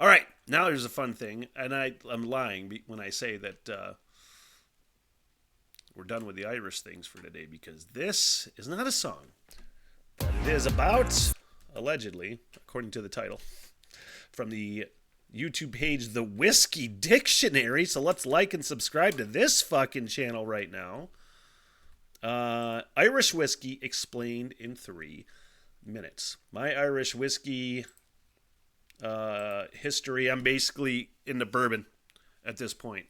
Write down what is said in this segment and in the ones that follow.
All right, now there's a fun thing, and I'm lying when I say that we're done with the Irish things for today, because this is not a song, but it is about, allegedly, according to the title, from the YouTube page The Whiskey Dictionary. So let's like and subscribe to this fucking channel right now. Irish whiskey explained in 3 minutes. My Irish whiskey history, I'm basically into bourbon at this point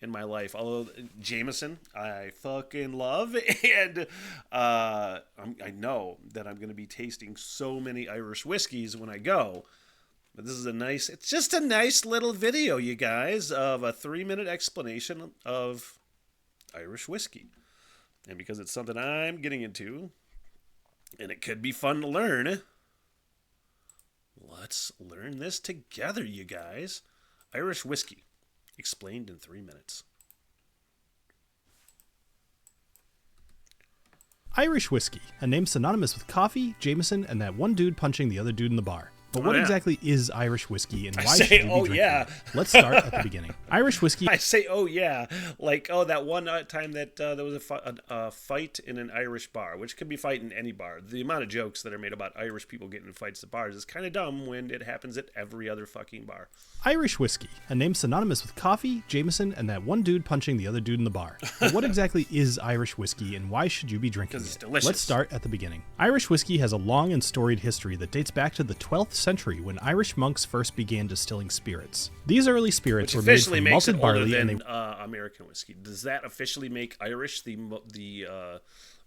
in my life. Although Jameson, I fucking love, and I know that I'm going to be tasting so many Irish whiskeys when I go. But this is it's just a nice little video, you guys, of a 3-minute explanation of Irish whiskey. And because it's something I'm getting into, and it could be fun to learn, let's learn this together, you guys. Irish whiskey, explained in 3 minutes. Irish whiskey, a name synonymous with coffee, Jameson, and that one dude punching the other dude in the bar. But what exactly is Irish whiskey, and why should you be drinking it? Let's start at the beginning. Irish whiskey. I say, oh yeah, like that one time that there was a fight in an Irish bar, which could be fight in any bar. The amount of jokes that are made about Irish people getting in fights at bars is kind of dumb when it happens at every other fucking bar. Irish whiskey, a name synonymous with coffee, Jameson, and that one dude punching the other dude in the bar. But what exactly is Irish whiskey, and why should you be drinking it? Delicious. Let's start at the beginning. Irish whiskey has a long and storied history that dates back to the 12th century, when Irish monks first began distilling spirits. These early spirits were made from malted barley, and American whiskey. Does that officially make Irish the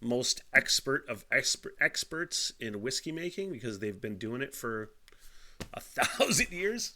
most expert of experts in whiskey making, because they've been doing it for 1,000 years?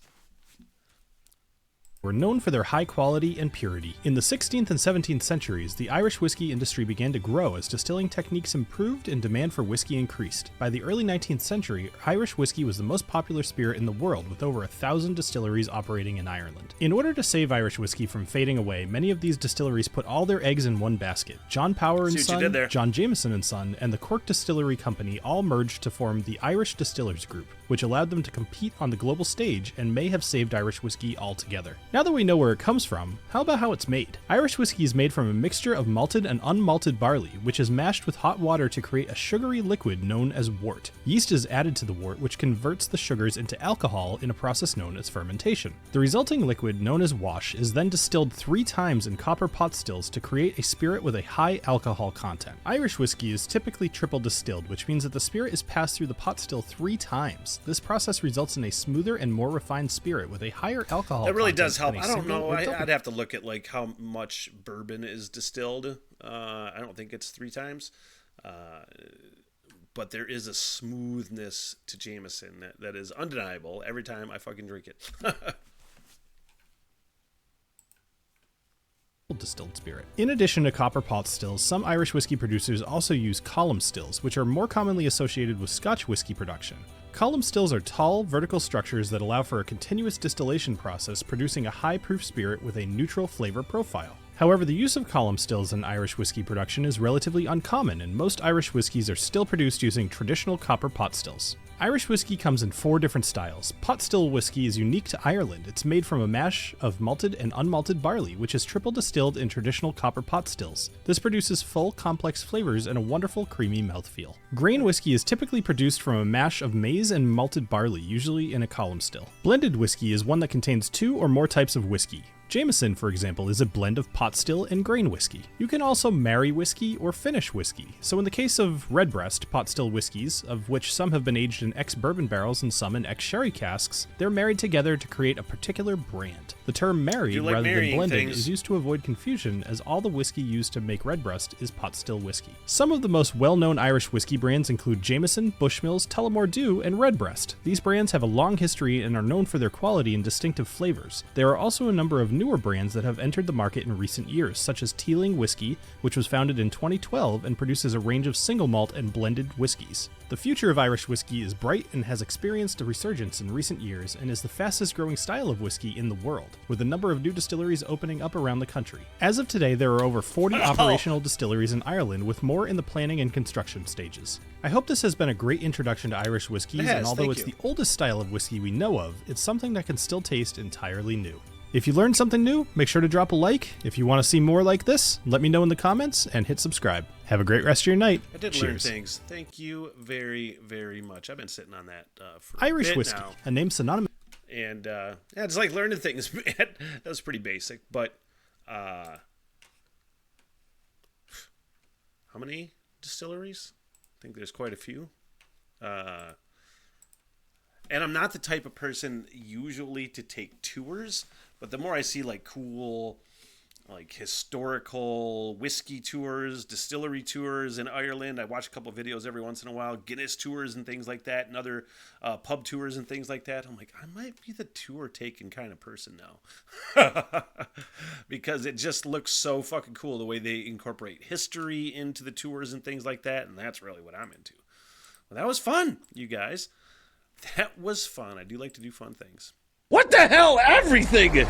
Were known for their high quality and purity. In the 16th and 17th centuries, the Irish whiskey industry began to grow as distilling techniques improved and demand for whiskey increased. By the early 19th century, Irish whiskey was the most popular spirit in the world, with over 1,000 distilleries operating in Ireland. In order to save Irish whiskey from fading away, many of these distilleries put all their eggs in one basket. John Power and Son, John Jameson and Son, and the Cork Distillery Company all merged to form the Irish Distillers Group, which allowed them to compete on the global stage and may have saved Irish whiskey altogether. Now that we know where it comes from, how about how it's made? Irish whiskey is made from a mixture of malted and unmalted barley, which is mashed with hot water to create a sugary liquid known as wort. Yeast is added to the wort, which converts the sugars into alcohol in a process known as fermentation. The resulting liquid, known as wash, is then distilled 3 times in copper pot stills to create a spirit with a high alcohol content. Irish whiskey is typically triple distilled, which means that the spirit is passed through the pot still 3 times. This process results in a smoother and more refined spirit with a higher alcohol content. That really does help. I don't know. I'd have to look at like how much bourbon is distilled. I don't think it's 3 times. But there is a smoothness to Jameson that is undeniable every time I fucking drink it. Distilled spirit. In addition to copper pot stills, some Irish whiskey producers also use column stills, which are more commonly associated with Scotch whiskey production. Column stills are tall, vertical structures that allow for a continuous distillation process, producing a high-proof spirit with a neutral flavor profile. However, the use of column stills in Irish whiskey production is relatively uncommon, and most Irish whiskeys are still produced using traditional copper pot stills. Irish whiskey comes in 4 different styles. Pot still whiskey is unique to Ireland. It's made from a mash of malted and unmalted barley, which is triple distilled in traditional copper pot stills. This produces full, complex flavors and a wonderful, creamy mouthfeel. Grain whiskey is typically produced from a mash of maize and malted barley, usually in a column still. Blended whiskey is one that contains 2 or more types of whiskey. Jameson, for example, is a blend of pot still and grain whiskey. You can also marry whiskey or finish whiskey. So in the case of Redbreast pot still whiskeys, of which some have been aged in ex-bourbon barrels and some in ex-sherry casks, they're married together to create a particular brand. The term married rather than blended is used to avoid confusion, as all the whiskey used to make Redbreast is pot still whiskey. Some of the most well-known Irish whiskey brands include Jameson, Bushmills, Tullamore Dew, and Redbreast. These brands have a long history and are known for their quality and distinctive flavors. There are also a number of newer brands that have entered the market in recent years, such as Teeling Whiskey, which was founded in 2012 and produces a range of single malt and blended whiskeys. The future of Irish whiskey is bright and has experienced a resurgence in recent years and is the fastest growing style of whiskey in the world, with a number of new distilleries opening up around the country. As of today, there are over 40 operational distilleries in Ireland, with more in the planning and construction stages. I hope this has been a great introduction to Irish whiskeys, and although it's the oldest style of whiskey we know of, it's something that can still taste entirely new. If you learned something new, make sure to drop a like. If you want to see more like this, let me know in the comments and hit subscribe. Have a great rest of your night. I did learn things. Thank you very, very much. I've been sitting on that for Irish a bit whiskey, now. a name synonymous. And yeah, it's like learning things, man. That was pretty basic. But how many distilleries? I think there's quite a few. And I'm not the type of person usually to take tours, but the more I see like cool, like historical whiskey tours, distillery tours in Ireland, I watch a couple of videos every once in a while, Guinness tours and things like that, and other pub tours and things like that. I'm like, I might be the tour taking kind of person now. Because it just looks so fucking cool the way they incorporate history into the tours and things like that, and that's really what I'm into. Well, that was fun, you guys. That was fun. I do like to do fun things. What the hell? Everything!